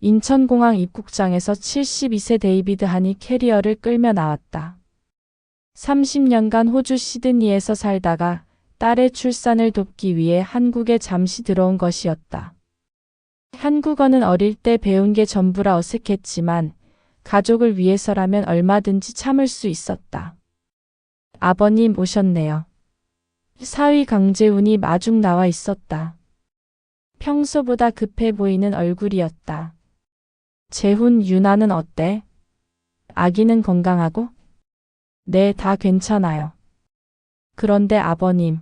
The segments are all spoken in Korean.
인천공항 입국장에서 72세 데이비드 한이 캐리어를 끌며 나왔다. 30년간 호주 시드니에서 살다가 딸의 출산을 돕기 위해 한국에 잠시 들어온 것이었다. 한국어는 어릴 때 배운 게 전부라 어색했지만 가족을 위해서라면 얼마든지 참을 수 있었다. 아버님 오셨네요. 사위 강재훈이 마중 나와 있었다. 평소보다 급해 보이는 얼굴이었다. 재훈, 유나는 어때? 아기는 건강하고? 네, 다 괜찮아요. 그런데 아버님.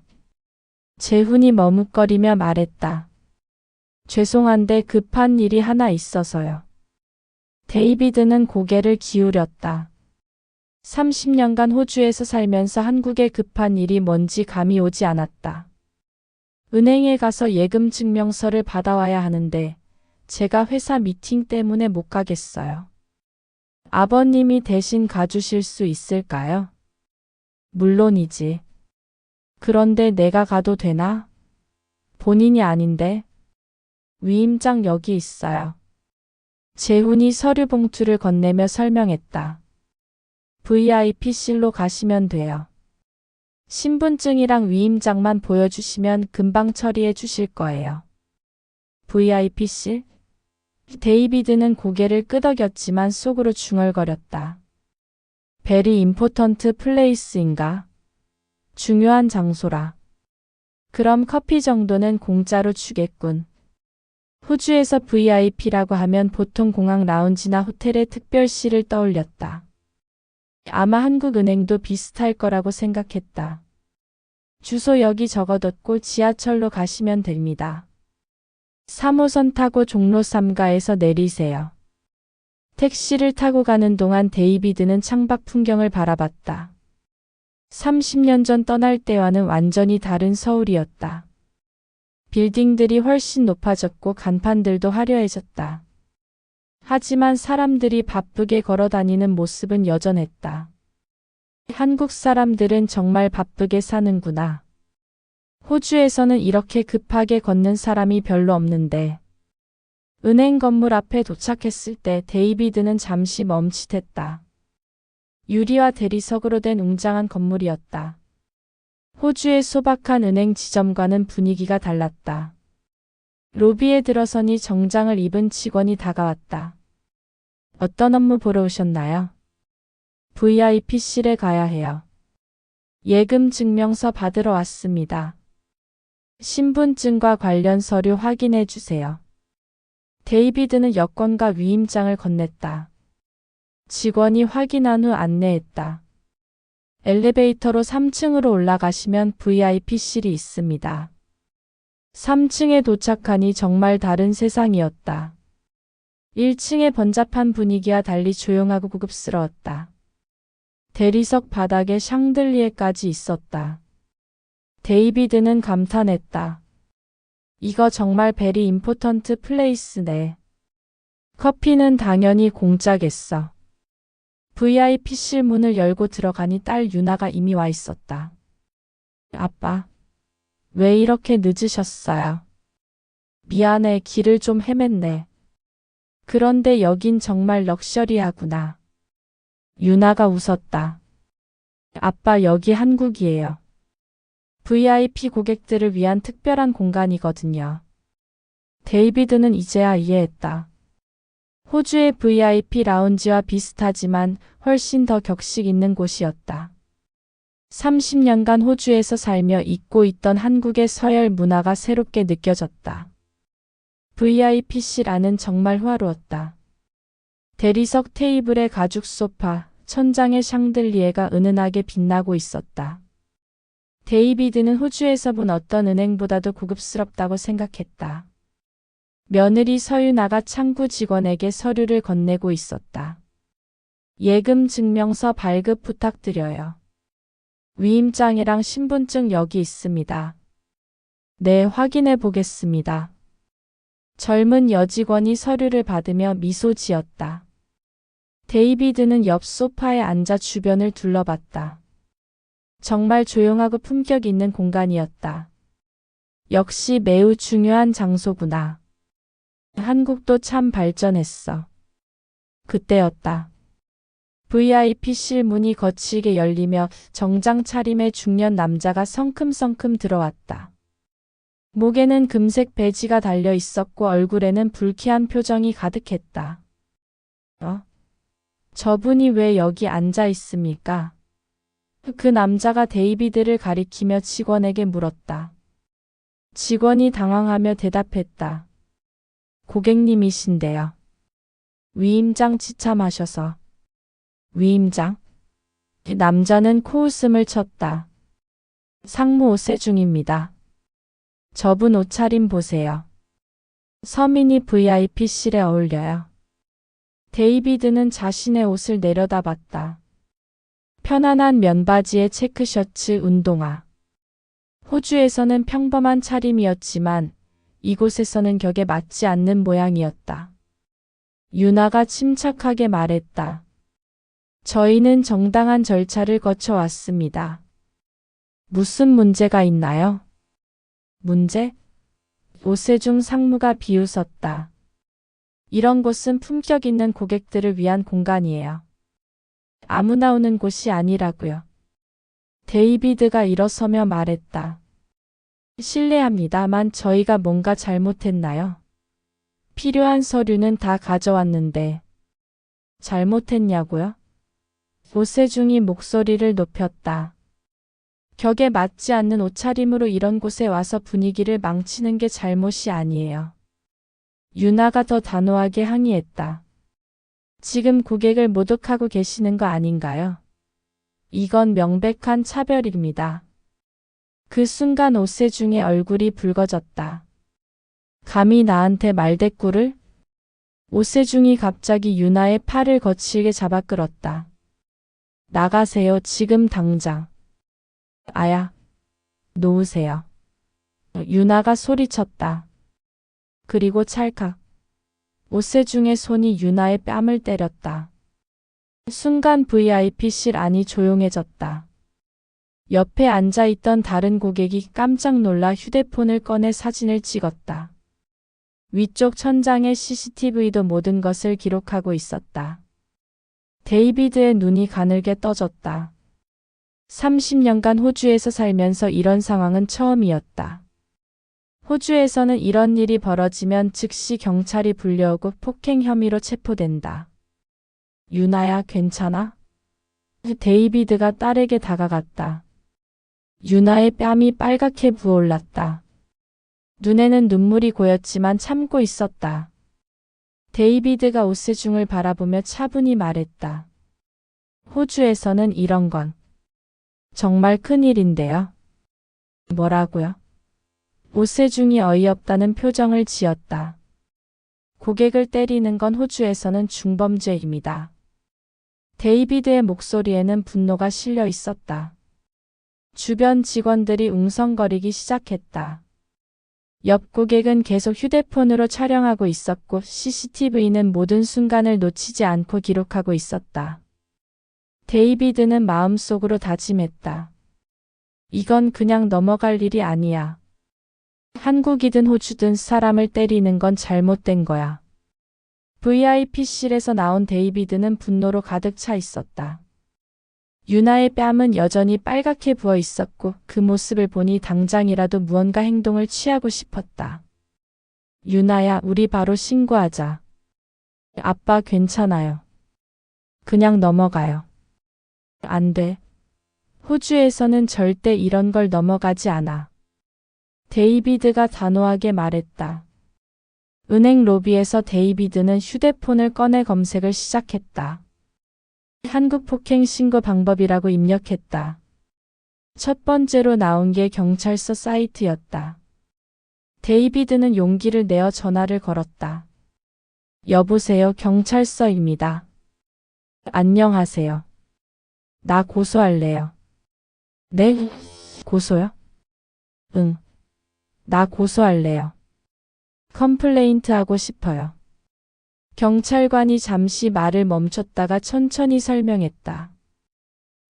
재훈이 머뭇거리며 말했다. 죄송한데 급한 일이 하나 있어서요. 데이비드는 고개를 기울였다. 30년간 호주에서 살면서 한국에 급한 일이 뭔지 감이 오지 않았다. 은행에 가서 예금 증명서를 받아와야 하는데 제가 회사 미팅 때문에 못 가겠어요. 아버님이 대신 가주실 수 있을까요? 물론이지. 그런데 내가 가도 되나? 본인이 아닌데. 위임장 여기 있어요. 재훈이 서류 봉투를 건네며 설명했다. VIP실로 가시면 돼요. 신분증이랑 위임장만 보여주시면 금방 처리해 주실 거예요. VIP실? 데이비드는 고개를 끄덕였지만 속으로 중얼거렸다. 베리 임포턴트 플레이스인가? 중요한 장소라. 그럼 커피 정도는 공짜로 주겠군. 호주에서 VIP라고 하면 보통 공항 라운지나 호텔의 특별실을 떠올렸다. 아마 한국은행도 비슷할 거라고 생각했다. 주소 여기 적어뒀고 지하철로 가시면 됩니다. 3호선 타고 종로 3가에서 내리세요. 택시를 타고 가는 동안 데이비드는 창밖 풍경을 바라봤다. 30년 전 떠날 때와는 완전히 다른 서울이었다. 빌딩들이 훨씬 높아졌고 간판들도 화려해졌다. 하지만 사람들이 바쁘게 걸어 다니는 모습은 여전했다. 한국 사람들은 정말 바쁘게 사는구나. 호주에서는 이렇게 급하게 걷는 사람이 별로 없는데. 은행 건물 앞에 도착했을 때 데이비드는 잠시 멈칫했다. 유리와 대리석으로 된 웅장한 건물이었다. 호주의 소박한 은행 지점과는 분위기가 달랐다. 로비에 들어서니 정장을 입은 직원이 다가왔다. 어떤 업무 보러 오셨나요? VIP실에 가야 해요. 예금 증명서 받으러 왔습니다. 신분증과 관련 서류 확인해 주세요. 데이비드는 여권과 위임장을 건넸다. 직원이 확인한 후 안내했다. 엘리베이터로 3층으로 올라가시면 VIP실이 있습니다. 3층에 도착하니 정말 다른 세상이었다. 1층의 번잡한 분위기와 달리 조용하고 고급스러웠다. 대리석 바닥에 샹들리에까지 있었다. 데이비드는 감탄했다. 이거 정말 베리 임포턴트 플레이스네. 커피는 당연히 공짜겠어. VIP실 문을 열고 들어가니 딸 유나가 이미 와 있었다. 아빠, 왜 이렇게 늦으셨어요? 미안해, 길을 좀 헤맸네. 그런데 여긴 정말 럭셔리하구나. 유나가 웃었다. 아빠, 여기 한국이에요. VIP 고객들을 위한 특별한 공간이거든요. 데이비드는 이제야 이해했다. 호주의 VIP 라운지와 비슷하지만 훨씬 더 격식 있는 곳이었다. 30년간 호주에서 살며 잊고 있던 한국의 서열 문화가 새롭게 느껴졌다. VIP실 안은 정말 화려했다. 대리석 테이블에 가죽 소파, 천장의 샹들리에가 은은하게 빛나고 있었다. 데이비드는 호주에서 본 어떤 은행보다도 고급스럽다고 생각했다. 며느리 서유나가 창구 직원에게 서류를 건네고 있었다. 예금 증명서 발급 부탁드려요. 위임장이랑 신분증 여기 있습니다. 네, 확인해 보겠습니다. 젊은 여직원이 서류를 받으며 미소 지었다. 데이비드는 옆 소파에 앉아 주변을 둘러봤다. 정말 조용하고 품격 있는 공간이었다. 역시 매우 중요한 장소구나. 한국도 참 발전했어. 그때였다. VIP실 문이 거칠게 열리며 정장 차림의 중년 남자가 성큼성큼 들어왔다. 목에는 금색 배지가 달려 있었고 얼굴에는 불쾌한 표정이 가득했다. 저분이 왜 여기 앉아 있습니까? 그 남자가 데이비드를 가리키며 직원에게 물었다. 직원이 당황하며 대답했다. 고객님이신데요. 위임장 지참하셔서. 위임장? 남자는 코웃음을 쳤다. 상무 오세중입니다. 저분 옷차림 보세요. 서민이 VIP실에 어울려요. 데이비드는 자신의 옷을 내려다봤다. 편안한 면바지에 체크셔츠, 운동화. 호주에서는 평범한 차림이었지만 이곳에서는 격에 맞지 않는 모양이었다. 유나가 침착하게 말했다. 저희는 정당한 절차를 거쳐왔습니다. 무슨 문제가 있나요? 문제? 오세중 상무가 비웃었다. 이런 곳은 품격 있는 고객들을 위한 공간이에요. 아무나 오는 곳이 아니라고요. 데이비드가 일어서며 말했다. 실례합니다만 저희가 뭔가 잘못했나요? 필요한 서류는 다 가져왔는데. 잘못했냐고요? 오세중이 목소리를 높였다. 격에 맞지 않는 옷차림으로 이런 곳에 와서 분위기를 망치는 게 잘못이 아니에요. 유나가 더 단호하게 항의했다. 지금 고객을 모독하고 계시는 거 아닌가요? 이건 명백한 차별입니다. 그 순간 오세중의 얼굴이 붉어졌다. 감히 나한테 말대꾸를? 오세중이 갑자기 유나의 팔을 거칠게 잡아 끌었다. 나가세요, 지금 당장. 아야, 놓으세요. 유나가 소리쳤다. 그리고 찰칵. 오세중의 손이 유나의 뺨을 때렸다. 순간 VIP실 안이 조용해졌다. 옆에 앉아있던 다른 고객이 깜짝 놀라 휴대폰을 꺼내 사진을 찍었다. 위쪽 천장의 CCTV도 모든 것을 기록하고 있었다. 데이비드의 눈이 가늘게 떠졌다. 30년간 호주에서 살면서 이런 상황은 처음이었다. 호주에서는 이런 일이 벌어지면 즉시 경찰이 불려오고 폭행 혐의로 체포된다. 유나야, 괜찮아? 데이비드가 딸에게 다가갔다. 유나의 뺨이 빨갛게 부어올랐다. 눈에는 눈물이 고였지만 참고 있었다. 데이비드가 오세중을 바라보며 차분히 말했다. 호주에서는 이런 건 정말 큰일인데요. 뭐라고요? 오세중이 어이없다는 표정을 지었다. 고객을 때리는 건 호주에서는 중범죄입니다. 데이비드의 목소리에는 분노가 실려 있었다. 주변 직원들이 웅성거리기 시작했다. 옆 고객은 계속 휴대폰으로 촬영하고 있었고 CCTV는 모든 순간을 놓치지 않고 기록하고 있었다. 데이비드는 마음속으로 다짐했다. 이건 그냥 넘어갈 일이 아니야. 한국이든 호주든 사람을 때리는 건 잘못된 거야. VIP실에서 나온 데이비드는 분노로 가득 차 있었다. 유나의 뺨은 여전히 빨갛게 부어 있었고 그 모습을 보니 당장이라도 무언가 행동을 취하고 싶었다. 유나야, 우리 바로 신고하자. 아빠 괜찮아요. 그냥 넘어가요. 안 돼. 호주에서는 절대 이런 걸 넘어가지 않아. 데이비드가 단호하게 말했다. 은행 로비에서 데이비드는 휴대폰을 꺼내 검색을 시작했다. 한국 폭행 신고 방법이라고 입력했다. 첫 번째로 나온 게 경찰서 사이트였다. 데이비드는 용기를 내어 전화를 걸었다. 여보세요, 경찰서입니다. 안녕하세요. 나 고소할래요. 네? 고소요? 응. 나 고소할래요. 컴플레인트 하고 싶어요. 경찰관이 잠시 말을 멈췄다가 천천히 설명했다.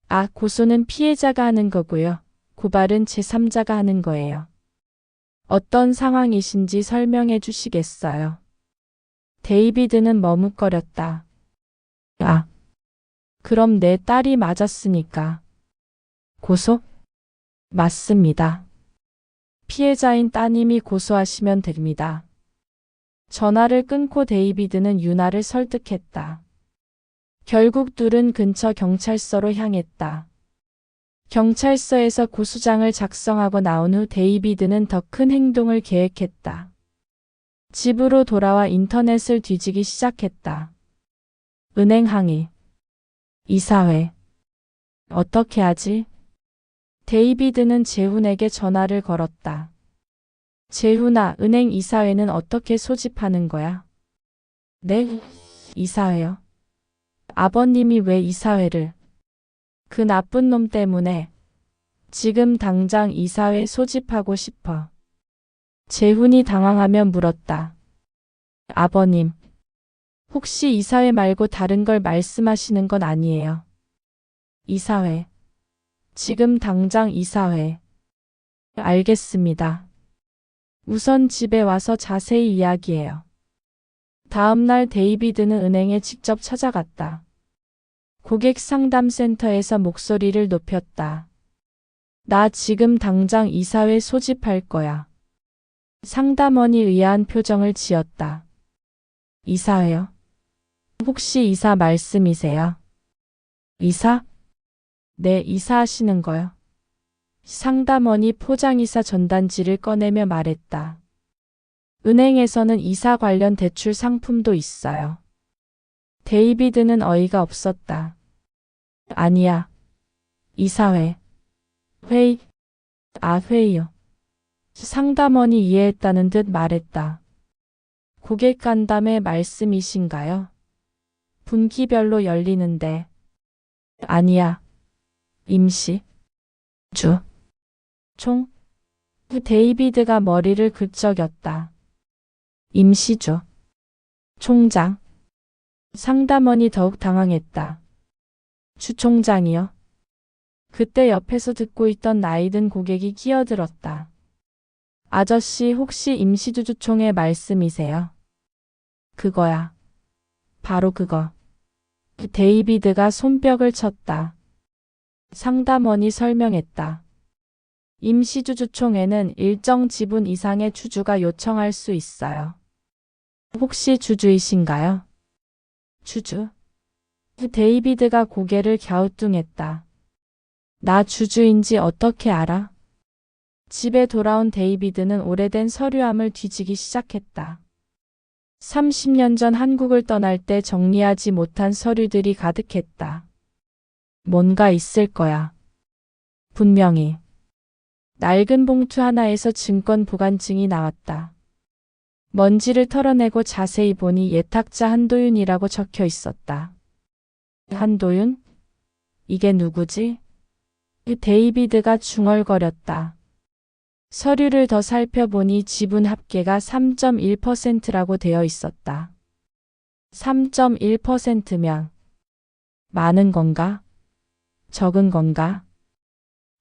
아, 고소는 피해자가 하는 거고요. 고발은 제3자가 하는 거예요. 어떤 상황이신지 설명해 주시겠어요? 데이비드는 머뭇거렸다. 아, 그럼 내 딸이 맞았으니까. 고소? 맞습니다. 피해자인 따님이 고소하시면 됩니다. 전화를 끊고 데이비드는 유나를 설득했다. 결국 둘은 근처 경찰서로 향했다. 경찰서에서 고소장을 작성하고 나온 후 데이비드는 더 큰 행동을 계획했다. 집으로 돌아와 인터넷을 뒤지기 시작했다. 은행 항의, 이사회. 어떻게 하지? 데이비드는 재훈에게 전화를 걸었다. 재훈아, 은행 이사회는 어떻게 소집하는 거야? 네, 이사회요. 아버님이 왜 이사회를? 그 나쁜 놈 때문에. 지금 당장 이사회 소집하고 싶어. 재훈이 당황하며 물었다. 아버님, 혹시 이사회 말고 다른 걸 말씀하시는 건 아니에요? 이사회. 지금 당장 이사회. 알겠습니다. 우선 집에 와서 자세히 이야기해요. 다음 날 데이비드는 은행에 직접 찾아갔다. 고객 상담센터에서 목소리를 높였다. 나 지금 당장 이사회 소집할 거야. 상담원이 의아한 표정을 지었다. 이사회요? 혹시 이사 말씀이세요? 이사? 네, 이사하시는 거요. 상담원이 포장이사 전단지를 꺼내며 말했다. 은행에서는 이사 관련 대출 상품도 있어요. 데이비드는 어이가 없었다. 아니야. 이사회. 회의. 아, 회의요. 상담원이 이해했다는 듯 말했다. 고객 간담회 말씀이신가요? 분기별로 열리는데. 아니야. 임시. 주. 총. 데이비드가 머리를 긁적였다. 임시주. 총장. 상담원이 더욱 당황했다. 주총장이요? 그때 옆에서 듣고 있던 나이든 고객이 끼어들었다. 아저씨 혹시 임시주주총회 말씀이세요? 그거야. 바로 그거. 데이비드가 손뼉을 쳤다. 상담원이 설명했다. 임시주주총회는 일정 지분 이상의 주주가 요청할 수 있어요. 혹시 주주이신가요? 주주? 데이비드가 고개를 갸우뚱했다. 나 주주인지 어떻게 알아? 집에 돌아온 데이비드는 오래된 서류함을 뒤지기 시작했다. 30년 전 한국을 떠날 때 정리하지 못한 서류들이 가득했다. 뭔가 있을 거야. 분명히. 낡은 봉투 하나에서 증권 보관증이 나왔다. 먼지를 털어내고 자세히 보니 예탁자 한도윤이라고 적혀 있었다. 한도윤? 이게 누구지? 데이비드가 중얼거렸다. 서류를 더 살펴보니 지분 합계가 3.1%라고 되어 있었다. 3.1%면 많은 건가? 적은 건가?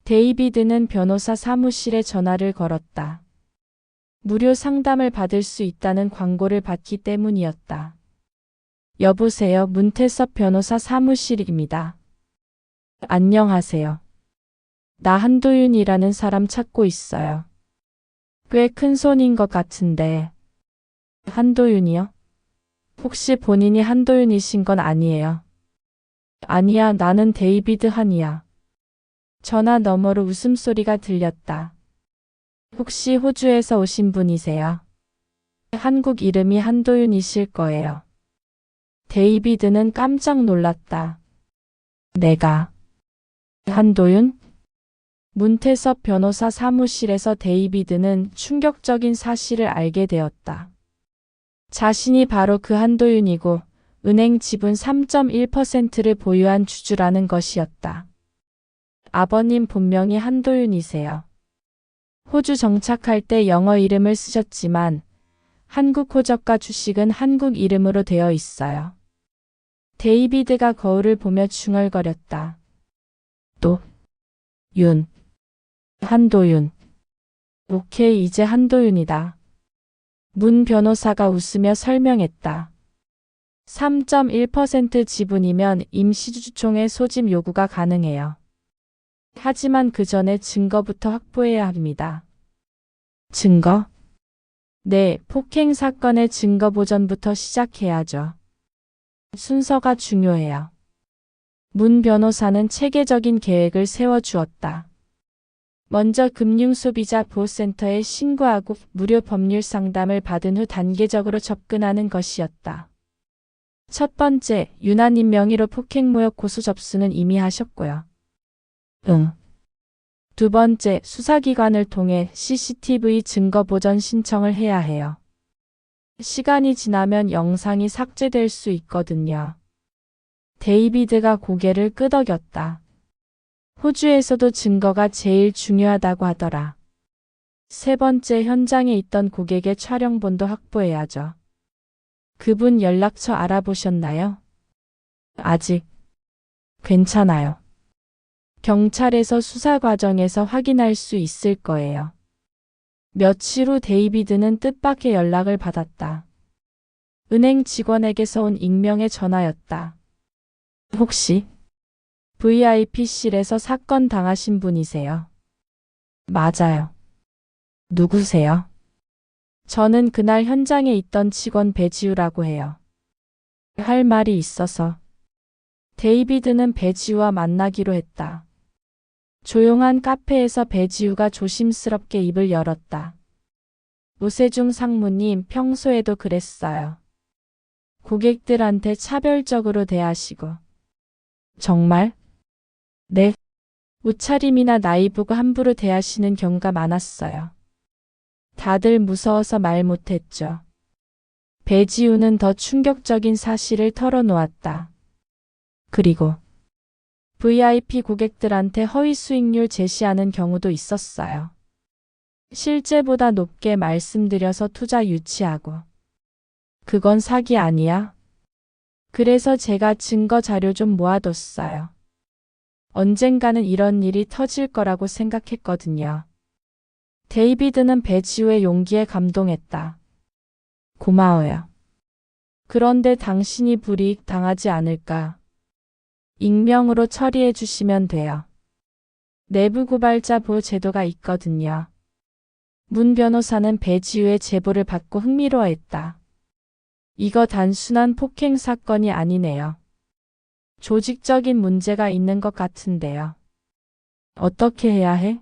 데이비드는 변호사 사무실에 전화를 걸었다. 무료 상담을 받을 수 있다는 광고를 봤기 때문이었다. 여보세요, 문태섭 변호사 사무실입니다. 안녕하세요. 나 한도윤이라는 사람 찾고 있어요. 꽤 큰 손인 것 같은데. 한도윤이요? 혹시 본인이 한도윤이신 건 아니에요? 아니야, 나는 데이비드 한이야. 전화 너머로 웃음소리가 들렸다. 혹시 호주에서 오신 분이세요? 한국 이름이 한도윤이실 거예요. 데이비드는 깜짝 놀랐다. 내가 한도윤? 문태섭 변호사 사무실에서 데이비드는 충격적인 사실을 알게 되었다. 자신이 바로 그 한도윤이고 은행 지분 3.1%를 보유한 주주라는 것이었다. 아버님 본명이 한도윤이세요. 호주 정착할 때 영어 이름을 쓰셨지만 한국 호적과 주식은 한국 이름으로 되어 있어요. 데이비드가 거울을 보며 중얼거렸다. 또, 윤. 한도윤. 오케이, 이제 한도윤이다. 문 변호사가 웃으며 설명했다. 3.1% 지분이면 임시주주총회 소집 요구가 가능해요. 하지만 그 전에 증거부터 확보해야 합니다. 증거? 네, 폭행 사건의 증거 보전부터 시작해야죠. 순서가 중요해요. 문 변호사는 체계적인 계획을 세워주었다. 먼저 금융소비자 보호센터에 신고하고 무료 법률 상담을 받은 후 단계적으로 접근하는 것이었다. 첫 번째, 유나님 명의로 폭행모욕 고소 접수는 이미 하셨고요. 두 번째, 수사기관을 통해 CCTV 증거 보전 신청을 해야 해요. 시간이 지나면 영상이 삭제될 수 있거든요. 데이비드가 고개를 끄덕였다. 호주에서도 증거가 제일 중요하다고 하더라. 세 번째, 현장에 있던 고객의 촬영본도 확보해야죠. 그분 연락처 알아보셨나요? 아직. 괜찮아요. 경찰에서 수사 과정에서 확인할 수 있을 거예요. 며칠 후 데이비드는 뜻밖의 연락을 받았다. 은행 직원에게서 온 익명의 전화였다. 혹시 VIP실에서 사건 당하신 분이세요? 맞아요. 누구세요? 저는 그날 현장에 있던 직원 배지우라고 해요. 할 말이 있어서. 데이비드는 배지우와 만나기로 했다. 조용한 카페에서 배지우가 조심스럽게 입을 열었다. 오세중 상무님, 평소에도 그랬어요. 고객들한테 차별적으로 대하시고. 정말? 네. 옷차림이나 나이 보고 함부로 대하시는 경우가 많았어요. 다들 무서워서 말 못했죠. 배지우는 더 충격적인 사실을 털어놓았다. 그리고 VIP 고객들한테 허위 수익률 제시하는 경우도 있었어요. 실제보다 높게 말씀드려서 투자 유치하고. 그건 사기 아니야? 그래서 제가 증거 자료 좀 모아뒀어요. 언젠가는 이런 일이 터질 거라고 생각했거든요. 데이비드는 배지우의 용기에 감동했다. 고마워요. 그런데 당신이 불이익 당하지 않을까? 익명으로 처리해 주시면 돼요. 내부 고발자 보호 제도가 있거든요. 문 변호사는 배지우의 제보를 받고 흥미로워했다. 이거 단순한 폭행 사건이 아니네요. 조직적인 문제가 있는 것 같은데요. 어떻게 해야 해?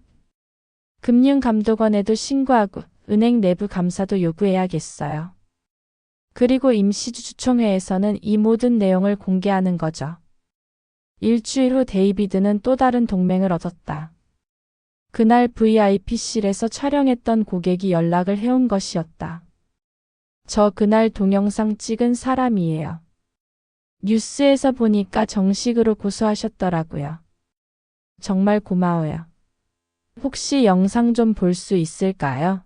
금융감독원에도 신고하고 은행 내부 감사도 요구해야겠어요. 그리고 임시주주총회에서는 이 모든 내용을 공개하는 거죠. 일주일 후 데이비드는 또 다른 동맹을 얻었다. 그날 VIP실에서 촬영했던 고객이 연락을 해온 것이었다. 저 그날 동영상 찍은 사람이에요. 뉴스에서 보니까 정식으로 고소하셨더라고요. 정말 고마워요. 혹시 영상 좀 볼 수 있을까요?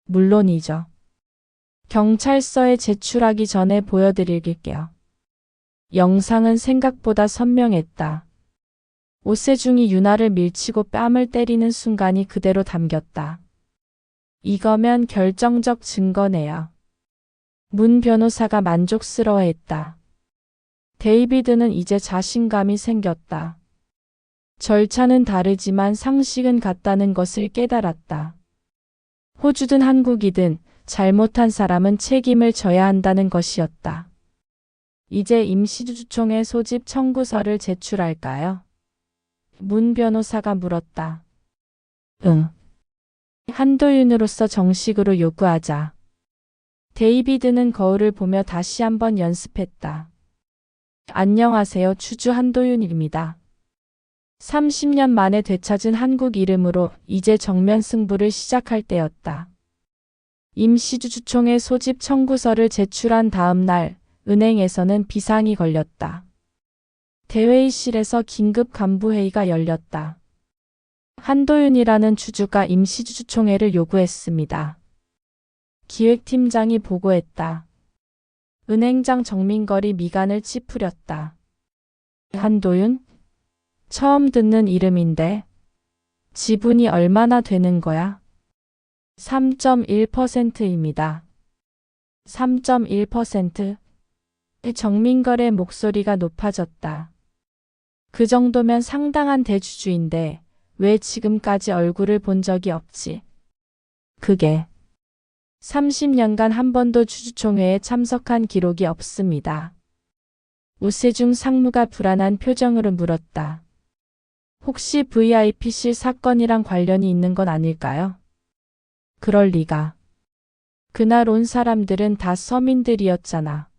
물론이죠. 경찰서에 제출하기 전에 보여드릴게요. 영상은 생각보다 선명했다. 오세중이 유나를 밀치고 뺨을 때리는 순간이 그대로 담겼다. 이거면 결정적 증거네요. 문 변호사가 만족스러워했다. 데이비드는 이제 자신감이 생겼다. 절차는 다르지만 상식은 같다는 것을 깨달았다. 호주든 한국이든 잘못한 사람은 책임을 져야 한다는 것이었다. 이제 임시주주총회 소집 청구서를 제출할까요? 문 변호사가 물었다. 응. 한도윤으로서 정식으로 요구하자. 데이비드는 거울을 보며 다시 한번 연습했다. 안녕하세요. 주주 한도윤입니다. 30년 만에 되찾은 한국 이름으로 이제 정면 승부를 시작할 때였다. 임시주주총회 소집 청구서를 제출한 다음 날 은행에서는 비상이 걸렸다. 대회의실에서 긴급 간부회의가 열렸다. 한도윤이라는 주주가 임시주주총회를 요구했습니다. 기획팀장이 보고했다. 은행장 정민걸이 미간을 찌푸렸다. 한도윤? 처음 듣는 이름인데. 지분이 얼마나 되는 거야? 3.1%입니다. 3.1%? 정민걸의 목소리가 높아졌다. 그 정도면 상당한 대주주인데 왜 지금까지 얼굴을 본 적이 없지? 그게 30년간 한 번도 주주총회에 참석한 기록이 없습니다. 우세중 상무가 불안한 표정으로 물었다. 혹시 VIP실 사건이랑 관련이 있는 건 아닐까요? 그럴 리가. 그날 온 사람들은 다 서민들이었잖아.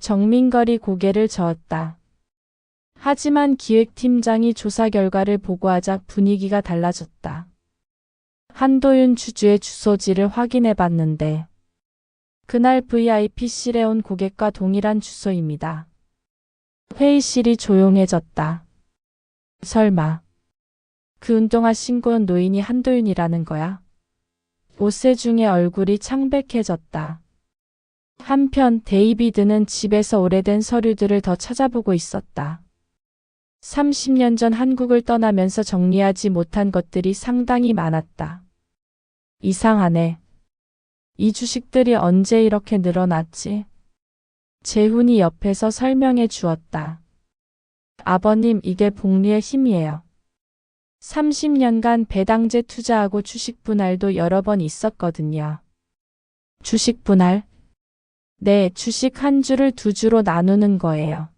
정민걸이 고개를 저었다. 하지만 기획팀장이 조사 결과를 보고하자 분위기가 달라졌다. 한도윤 주주의 주소지를 확인해 봤는데 그날 VIP실에 온 고객과 동일한 주소입니다. 회의실이 조용해졌다. 설마 그 운동화 신고 온 노인이 한도윤이라는 거야? 오세중의 얼굴이 창백해졌다. 한편 데이비드는 집에서 오래된 서류들을 더 찾아보고 있었다. 30년 전 한국을 떠나면서 정리하지 못한 것들이 상당히 많았다. 이상하네. 이 주식들이 언제 이렇게 늘어났지? 재훈이 옆에서 설명해 주었다. 아버님, 이게 복리의 힘이에요. 30년간 배당제 투자하고 주식 분할도 여러 번 있었거든요. 주식 분할? 네, 주식 한 주를 두 주로 나누는 거예요.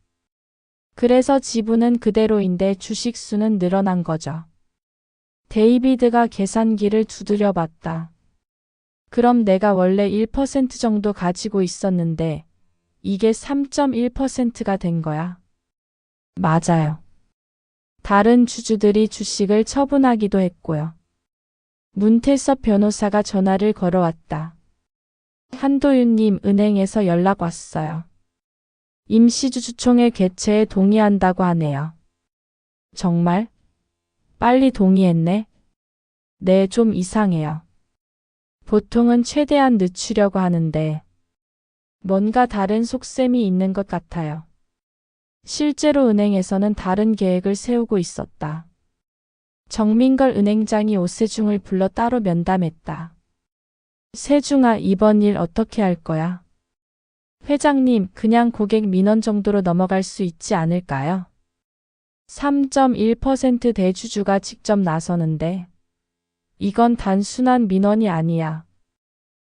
그래서 지분은 그대로인데 주식 수는 늘어난 거죠. 데이비드가 계산기를 두드려 봤다. 그럼 내가 원래 1% 정도 가지고 있었는데 이게 3.1%가 된 거야. 맞아요. 다른 주주들이 주식을 처분하기도 했고요. 문태섭 변호사가 전화를 걸어왔다. 한도윤님, 은행에서 연락 왔어요. 임시주주총회 개최에 동의한다고 하네요. 정말? 빨리 동의했네? 네, 좀 이상해요. 보통은 최대한 늦추려고 하는데 뭔가 다른 속셈이 있는 것 같아요. 실제로 은행에서는 다른 계획을 세우고 있었다. 정민걸 은행장이 오세중을 불러 따로 면담했다. 세중아, 이번 일 어떻게 할 거야? 회장님, 그냥 고객 민원 정도로 넘어갈 수 있지 않을까요? 3.1% 대주주가 직접 나서는데 이건 단순한 민원이 아니야.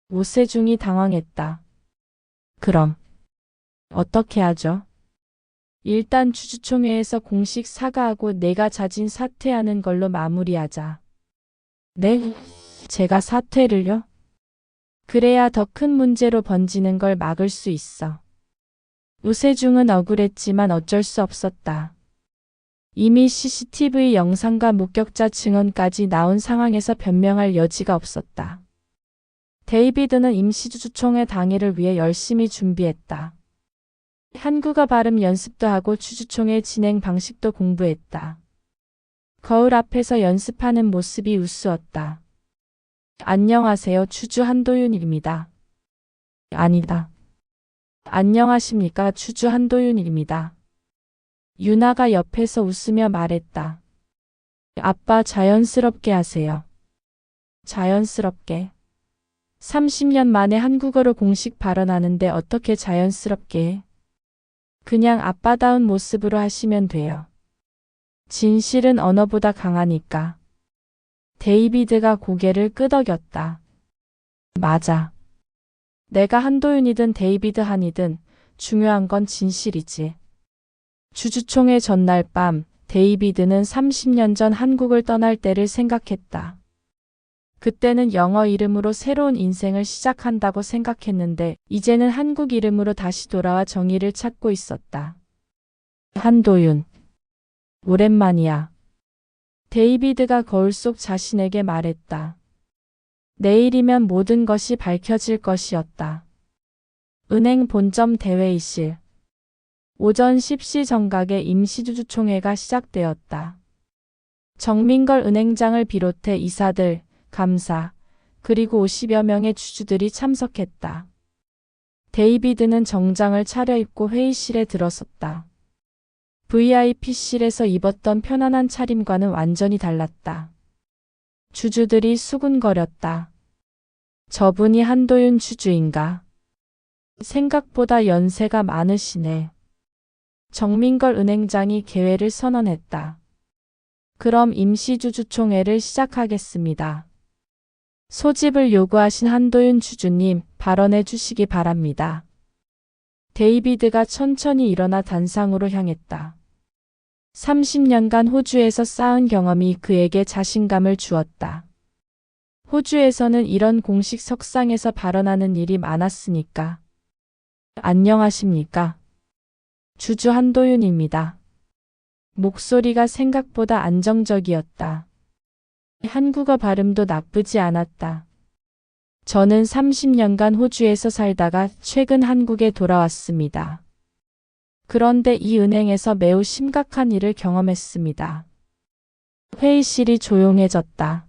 오세중이 당황했다. 그럼 어떻게 하죠? 일단 주주총회에서 공식 사과하고 내가 자진 사퇴하는 걸로 마무리하자. 네? 제가 사퇴를요? 그래야 더 큰 문제로 번지는 걸 막을 수 있어. 우세중은 억울했지만 어쩔 수 없었다. 이미 CCTV 영상과 목격자 증언까지 나온 상황에서 변명할 여지가 없었다. 데이비드는 임시주주총회 당일을 위해 열심히 준비했다. 한국어 발음 연습도 하고 주주총회 진행 방식도 공부했다. 거울 앞에서 연습하는 모습이 우스웠다. 안녕하세요, 주주 한도윤입니다. 아니다. 안녕하십니까, 주주 한도윤입니다. 유나가 옆에서 웃으며 말했다. 아빠, 자연스럽게 하세요. 자연스럽게. 30년 만에 한국어로 공식 발언하는데 어떻게 자연스럽게 해? 그냥 아빠다운 모습으로 하시면 돼요. 진실은 언어보다 강하니까. 데이비드가 고개를 끄덕였다. 맞아. 내가 한도윤이든 데이비드 한이든 중요한 건 진실이지. 주주총회 전날 밤 데이비드는 30년 전 한국을 떠날 때를 생각했다. 그때는 영어 이름으로 새로운 인생을 시작한다고 생각했는데 이제는 한국 이름으로 다시 돌아와 정의를 찾고 있었다. 한도윤. 오랜만이야. 데이비드가 거울 속 자신에게 말했다. 내일이면 모든 것이 밝혀질 것이었다. 은행 본점 대회의실. 오전 10시 정각에 임시주주총회가 시작되었다. 정민걸 은행장을 비롯해 이사들, 감사, 그리고 50여 명의 주주들이 참석했다. 데이비드는 정장을 차려입고 회의실에 들어섰다. VIP실에서 입었던 편안한 차림과는 완전히 달랐다. 주주들이 수군거렸다. 저분이 한도윤 주주인가? 생각보다 연세가 많으시네. 정민걸 은행장이 개회를 선언했다. 그럼 임시주주총회를 시작하겠습니다. 소집을 요구하신 한도윤 주주님, 발언해 주시기 바랍니다. 데이비드가 천천히 일어나 단상으로 향했다. 30년간 호주에서 쌓은 경험이 그에게 자신감을 주었다. 호주에서는 이런 공식 석상에서 발언하는 일이 많았으니까. 안녕하십니까? 주주 한도윤입니다. 목소리가 생각보다 안정적이었다. 한국어 발음도 나쁘지 않았다. 저는 30년간 호주에서 살다가 최근 한국에 돌아왔습니다. 그런데 이 은행에서 매우 심각한 일을 경험했습니다. 회의실이 조용해졌다.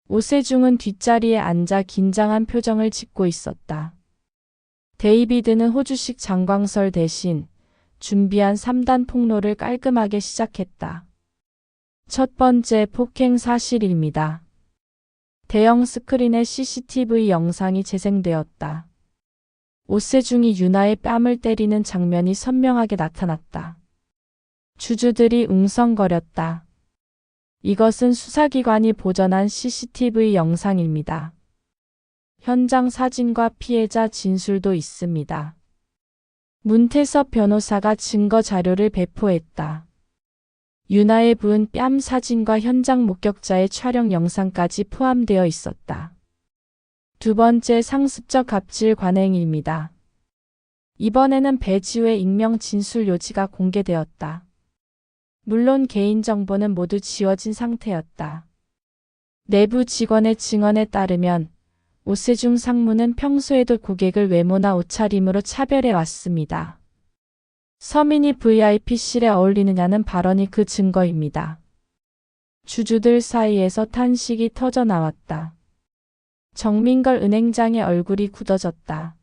오세중은 뒷자리에 앉아 긴장한 표정을 짓고 있었다. 데이비드는 호주식 장광설 대신 준비한 3단 폭로를 깔끔하게 시작했다. 첫 번째 폭행 사실입니다. 대형 스크린에 CCTV 영상이 재생되었다. 오세중이 유나의 뺨을 때리는 장면이 선명하게 나타났다. 주주들이 웅성거렸다. 이것은 수사기관이 보전한 CCTV 영상입니다. 현장 사진과 피해자 진술도 있습니다. 문태섭 변호사가 증거 자료를 배포했다. 유나의 부은 뺨 사진과 현장 목격자의 촬영 영상까지 포함되어 있었다. 두 번째 상습적 갑질 관행입니다. 이번에는 배지우의 익명 진술 요지가 공개되었다. 물론 개인정보는 모두 지워진 상태였다. 내부 직원의 증언에 따르면 오세중 상무는 평소에도 고객을 외모나 옷차림으로 차별해 왔습니다. 서민이 VIP실에 어울리느냐는 발언이 그 증거입니다. 주주들 사이에서 탄식이 터져 나왔다. 정민걸 은행장의 얼굴이 굳어졌다.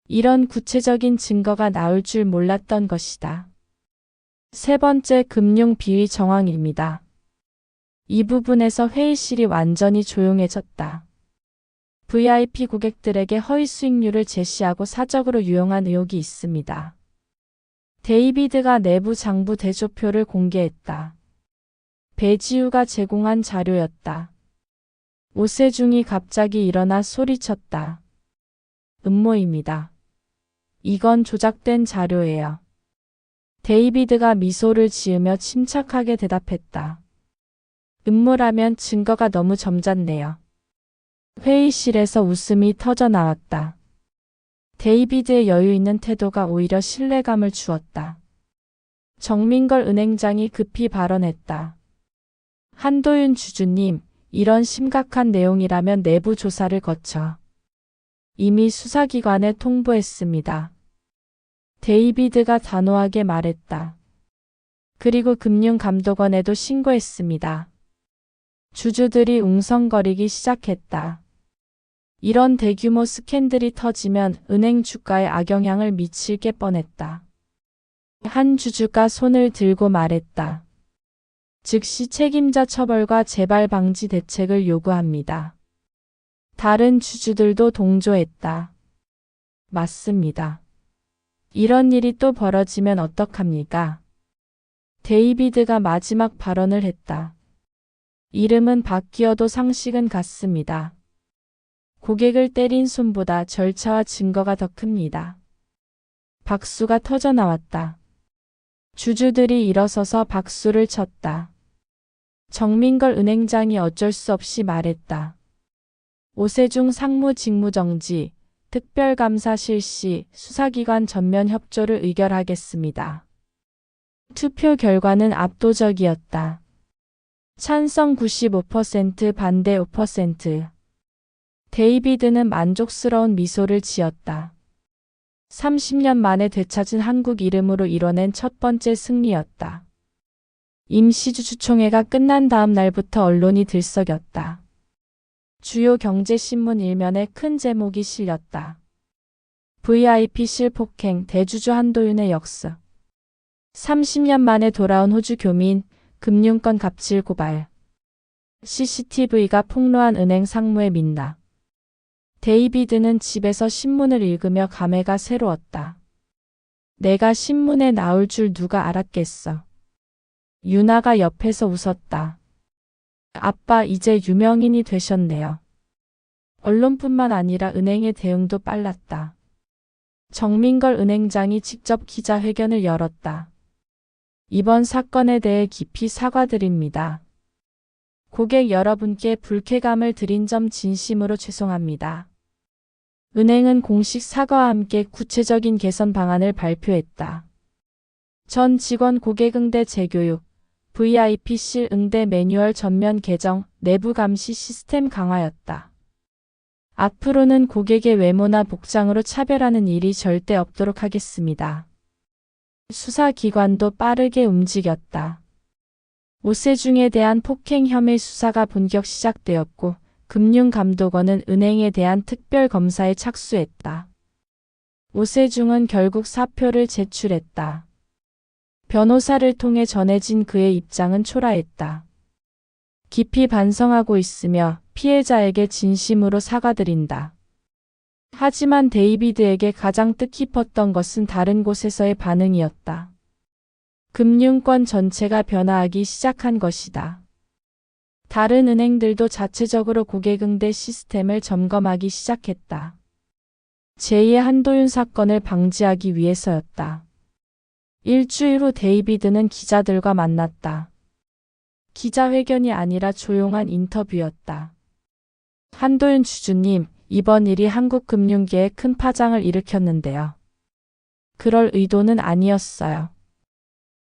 이런 구체적인 증거가 나올 줄 몰랐던 것이다. 세 번째 금융 비위 정황입니다. 이 부분에서 회의실이 완전히 조용해졌다. VIP 고객들에게 허위 수익률을 제시하고 사적으로 유용한 의혹이 있습니다. 데이비드가 내부 장부 대조표를 공개했다. 배지우가 제공한 자료였다. 오세중이 갑자기 일어나 소리쳤다. 음모입니다. 이건 조작된 자료예요. 데이비드가 미소를 지으며 침착하게 대답했다. 음모라면 증거가 너무 점잖네요. 회의실에서 웃음이 터져 나왔다. 데이비드의 여유 있는 태도가 오히려 신뢰감을 주었다. 정민걸 은행장이 급히 발언했다. 한도윤 주주님, 이런 심각한 내용이라면 내부 조사를 거쳐 이미 수사기관에 통보했습니다. 데이비드가 단호하게 말했다. 그리고 금융감독원에도 신고했습니다. 주주들이 웅성거리기 시작했다. 이런 대규모 스캔들이 터지면 은행 주가에 악영향을 미칠 게 뻔했다. 한 주주가 손을 들고 말했다. 즉시 책임자 처벌과 재발 방지 대책을 요구합니다. 다른 주주들도 동조했다. 맞습니다. 이런 일이 또 벌어지면 어떡합니까? 데이비드가 마지막 발언을 했다. 이름은 바뀌어도 상식은 같습니다. 고객을 때린 손보다 절차와 증거가 더 큽니다. 박수가 터져 나왔다. 주주들이 일어서서 박수를 쳤다. 정민걸 은행장이 어쩔 수 없이 말했다. 오세중 상무 직무정지, 특별감사 실시, 수사기관 전면 협조를 의결하겠습니다. 투표 결과는 압도적이었다. 찬성 95%, 반대 5%. 데이비드는 만족스러운 미소를 지었다. 30년 만에 되찾은 한국 이름으로 이뤄낸 첫 번째 승리였다. 임시주주총회가 끝난 다음 날부터 언론이 들썩였다. 주요 경제신문 일면에 큰 제목이 실렸다. VIP실 폭행, 대주주 한도윤의 역습. 30년 만에 돌아온 호주 교민, 금융권 갑질 고발. CCTV가 폭로한 은행 상무의 민낯. 데이비드는 집에서 신문을 읽으며 감회가 새로웠다. 내가 신문에 나올 줄 누가 알았겠어. 유나가 옆에서 웃었다. 아빠 이제 유명인이 되셨네요. 언론뿐만 아니라 은행의 대응도 빨랐다. 정민걸 은행장이 직접 기자회견을 열었다. 이번 사건에 대해 깊이 사과드립니다. 고객 여러분께 불쾌감을 드린 점 진심으로 죄송합니다. 은행은 공식 사과와 함께 구체적인 개선 방안을 발표했다. 전 직원 고객 응대 재교육, VIP실 응대 매뉴얼 전면 개정, 내부 감시 시스템 강화였다. 앞으로는 고객의 외모나 복장으로 차별하는 일이 절대 없도록 하겠습니다. 수사기관도 빠르게 움직였다. 오세중에 대한 폭행 혐의 수사가 본격 시작되었고 금융감독원은 은행에 대한 특별검사에 착수했다. 오세중은 결국 사표를 제출했다. 변호사를 통해 전해진 그의 입장은 초라했다. 깊이 반성하고 있으며 피해자에게 진심으로 사과드린다. 하지만 데이비드에게 가장 뜻깊었던 것은 다른 곳에서의 반응이었다. 금융권 전체가 변화하기 시작한 것이다. 다른 은행들도 자체적으로 고객 응대 시스템을 점검하기 시작했다. 제2의 한도윤 사건을 방지하기 위해서였다. 일주일 후 데이비드는 기자들과 만났다. 기자회견이 아니라 조용한 인터뷰였다. 한도윤 주주님, 이번 일이 한국 금융계에 큰 파장을 일으켰는데요. 그럴 의도는 아니었어요.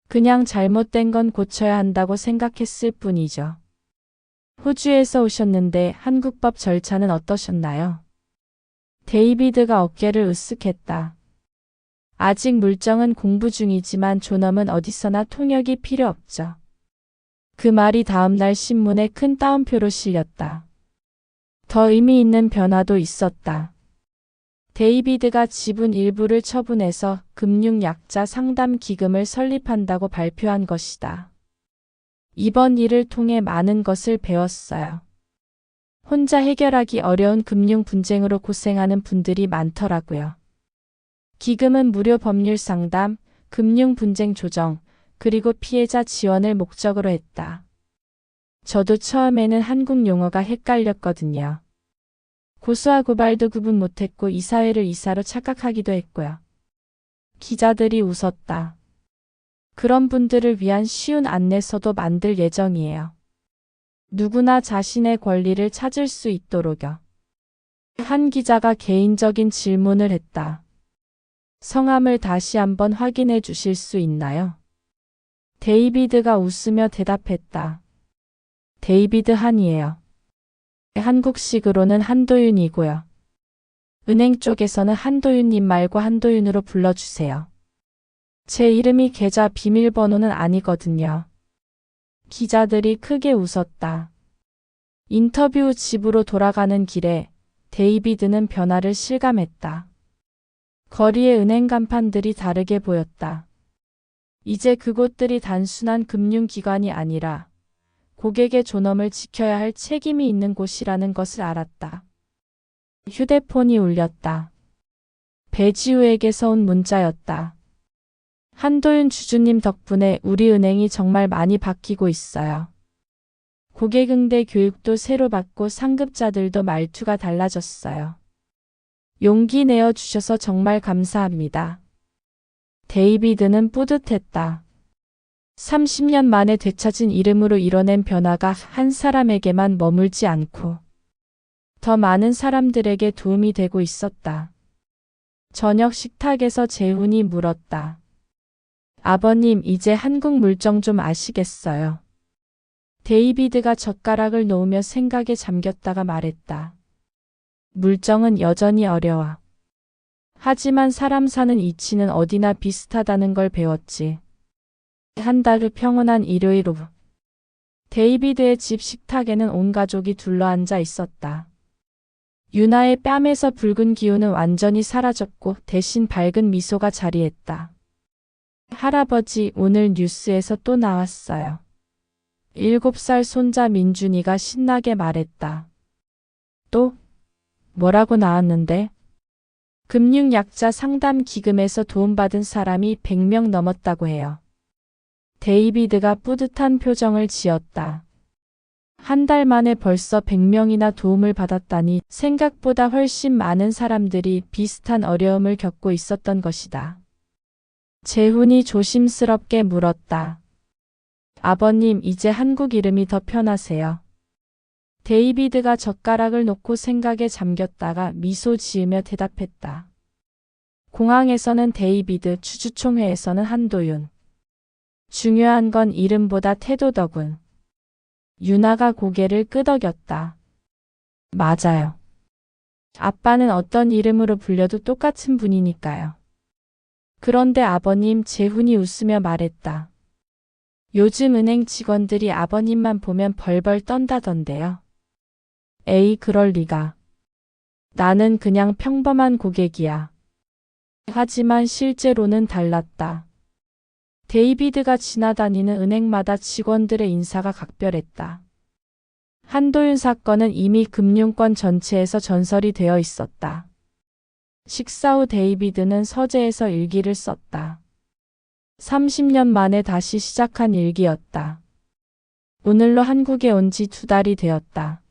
그냥 잘못된 건 고쳐야 한다고 생각했을 뿐이죠. 호주에서 오셨는데 한국법 절차는 어떠셨나요? 데이비드가 어깨를 으쓱했다. 아직 물정은 공부 중이지만 존엄은 어디서나 통역이 필요 없죠. 그 말이 다음날 신문에 큰 따옴표로 실렸다. 더 의미 있는 변화도 있었다. 데이비드가 지분 일부를 처분해서 금융약자 상담 기금을 설립한다고 발표한 것이다. 이번 일을 통해 많은 것을 배웠어요. 혼자 해결하기 어려운 금융 분쟁으로 고생하는 분들이 많더라고요. 기금은 무료 법률 상담, 금융 분쟁 조정, 그리고 피해자 지원을 목적으로 했다. 저도 처음에는 한국 용어가 헷갈렸거든요. 고소와 고발도 구분 못했고 이사회를 이사로 착각하기도 했고요. 기자들이 웃었다. 그런 분들을 위한 쉬운 안내서도 만들 예정이에요. 누구나 자신의 권리를 찾을 수 있도록요. 한 기자가 개인적인 질문을 했다. 성함을 다시 한번 확인해 주실 수 있나요? 데이비드가 웃으며 대답했다. 데이비드 한이에요. 한국식으로는 한도윤이고요. 은행 쪽에서는 한도윤님 말고 한도윤으로 불러주세요. 제 이름이 계좌 비밀번호는 아니거든요. 기자들이 크게 웃었다. 인터뷰 후 집으로 돌아가는 길에 데이비드는 변화를 실감했다. 거리의 은행 간판들이 다르게 보였다. 이제 그곳들이 단순한 금융기관이 아니라 고객의 존엄을 지켜야 할 책임이 있는 곳이라는 것을 알았다. 휴대폰이 울렸다. 배지우에게서 온 문자였다. 한도윤 주주님 덕분에 우리 은행이 정말 많이 바뀌고 있어요. 고객 응대 교육도 새로 받고 상급자들도 말투가 달라졌어요. 용기 내어 주셔서 정말 감사합니다. 데이비드는 뿌듯했다. 30년 만에 되찾은 이름으로 이뤄낸 변화가 한 사람에게만 머물지 않고 더 많은 사람들에게 도움이 되고 있었다. 저녁 식탁에서 재훈이 물었다. 아버님, 이제 한국 물정 좀 아시겠어요? 데이비드가 젓가락을 놓으며 생각에 잠겼다가 말했다. 물정은 여전히 어려워. 하지만 사람 사는 이치는 어디나 비슷하다는 걸 배웠지. 한 달 후 평온한 일요일 오후. 데이비드의 집 식탁에는 온 가족이 둘러앉아 있었다. 유나의 뺨에서 붉은 기운은 완전히 사라졌고 대신 밝은 미소가 자리했다. 할아버지, 오늘 뉴스에서 또 나왔어요. 7살 손자 민준이가 신나게 말했다. 또? 뭐라고 나왔는데? 금융약자 상담 기금에서 도움받은 사람이 100명 넘었다고 해요. 데이비드가 뿌듯한 표정을 지었다. 한 달 만에 벌써 100명이나 도움을 받았다니 생각보다 훨씬 많은 사람들이 비슷한 어려움을 겪고 있었던 것이다. 재훈이 조심스럽게 물었다. 아버님, 이제 한국 이름이 더 편하세요? 데이비드가 젓가락을 놓고 생각에 잠겼다가 미소 지으며 대답했다. 공항에서는 데이비드, 주주총회에서는 한도윤. 중요한 건 이름보다 태도더군. 유나가 고개를 끄덕였다. 맞아요. 아빠는 어떤 이름으로 불려도 똑같은 분이니까요. 그런데 아버님, 재훈이 웃으며 말했다. 요즘 은행 직원들이 아버님만 보면 벌벌 떤다던데요. 에이, 그럴 리가. 나는 그냥 평범한 고객이야. 하지만 실제로는 달랐다. 데이비드가 지나다니는 은행마다 직원들의 인사가 각별했다. 한도윤 사건은 이미 금융권 전체에서 전설이 되어 있었다. 식사 후 데이비드는 서재에서 일기를 썼다. 30년 만에 다시 시작한 일기였다. 오늘로 한국에 온 지 2달이 되었다.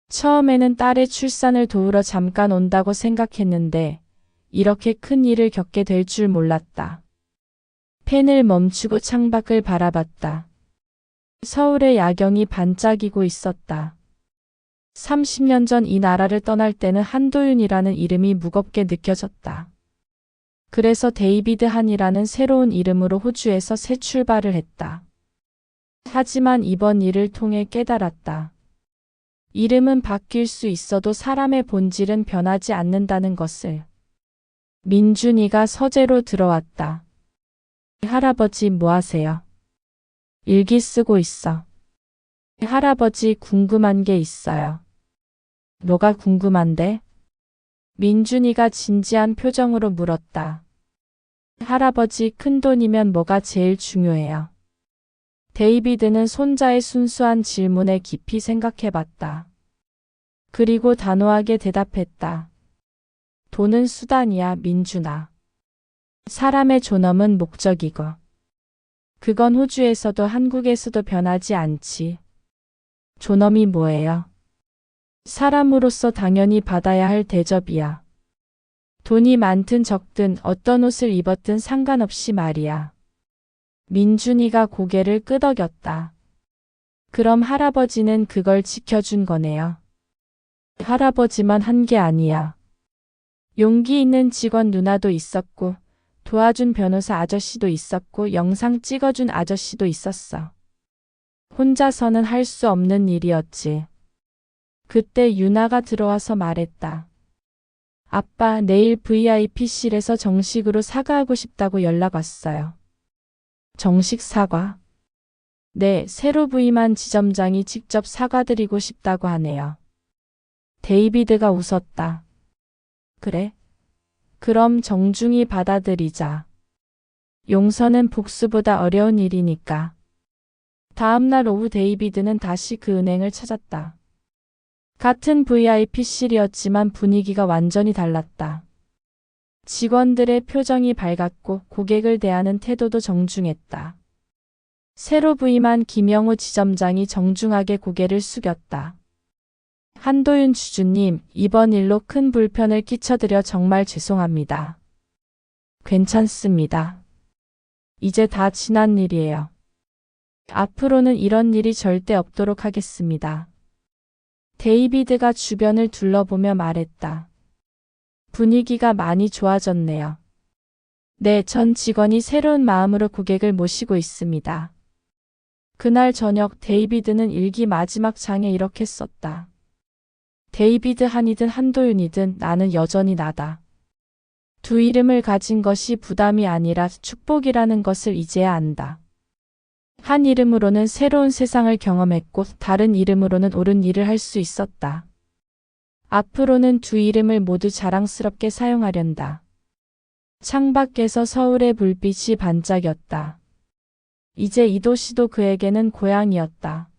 처음에는 딸의 출산을 도우러 잠깐 온다고 생각했는데 이렇게 큰 일을 겪게 될 줄 몰랐다. 펜을 멈추고 창밖을 바라봤다. 서울의 야경이 반짝이고 있었다. 30년 전 이 나라를 떠날 때는 한도윤이라는 이름이 무겁게 느껴졌다. 그래서 데이비드 한이라는 새로운 이름으로 호주에서 새 출발을 했다. 하지만 이번 일을 통해 깨달았다. 이름은 바뀔 수 있어도 사람의 본질은 변하지 않는다는 것을. 민준이가 서재로 들어왔다. 할아버지, 뭐 하세요? 일기 쓰고 있어. 할아버지, 궁금한 게 있어요. 뭐가 궁금한데? 민준이가 진지한 표정으로 물었다. 할아버지, 큰돈이면 뭐가 제일 중요해요? 데이비드는 손자의 순수한 질문에 깊이 생각해봤다. 그리고 단호하게 대답했다. 돈은 수단이야, 민준아. 사람의 존엄은 목적이고. 그건 호주에서도 한국에서도 변하지 않지. 존엄이 뭐예요? 사람으로서 당연히 받아야 할 대접이야. 돈이 많든 적든 어떤 옷을 입었든 상관없이 말이야. 민준이가 고개를 끄덕였다. 그럼 할아버지는 그걸 지켜준 거네요. 할아버지만 한 게 아니야. 용기 있는 직원 누나도 있었고, 도와준 변호사 아저씨도 있었고, 영상 찍어준 아저씨도 있었어. 혼자서는 할 수 없는 일이었지. 그때 유나가 들어와서 말했다. 아빠, 내일 VIP실에서 정식으로 사과하고 싶다고 연락 왔어요. 정식 사과? 네, 새로 부임한 지점장이 직접 사과드리고 싶다고 하네요. 데이비드가 웃었다. 그래? 그럼 정중히 받아들이자. 용서는 복수보다 어려운 일이니까. 다음 날 오후 데이비드는 다시 그 은행을 찾았다. 같은 VIP실이었지만 분위기가 완전히 달랐다. 직원들의 표정이 밝았고 고객을 대하는 태도도 정중했다. 새로 부임한 김영우 지점장이 정중하게 고개를 숙였다. 한도윤 주주님, 이번 일로 큰 불편을 끼쳐드려 정말 죄송합니다. 괜찮습니다. 이제 다 지난 일이에요. 앞으로는 이런 일이 절대 없도록 하겠습니다. 데이비드가 주변을 둘러보며 말했다. 분위기가 많이 좋아졌네요. 네, 전 직원이 새로운 마음으로 고객을 모시고 있습니다. 그날 저녁 데이비드는 일기 마지막 장에 이렇게 썼다. 데이비드 한이든 한도윤이든 나는 여전히 나다. 두 이름을 가진 것이 부담이 아니라 축복이라는 것을 이제야 안다. 한 이름으로는 새로운 세상을 경험했고 다른 이름으로는 옳은 일을 할 수 있었다. 앞으로는 두 이름을 모두 자랑스럽게 사용하련다. 창밖에서 서울의 불빛이 반짝였다. 이제 이 도시도 그에게는 고향이었다.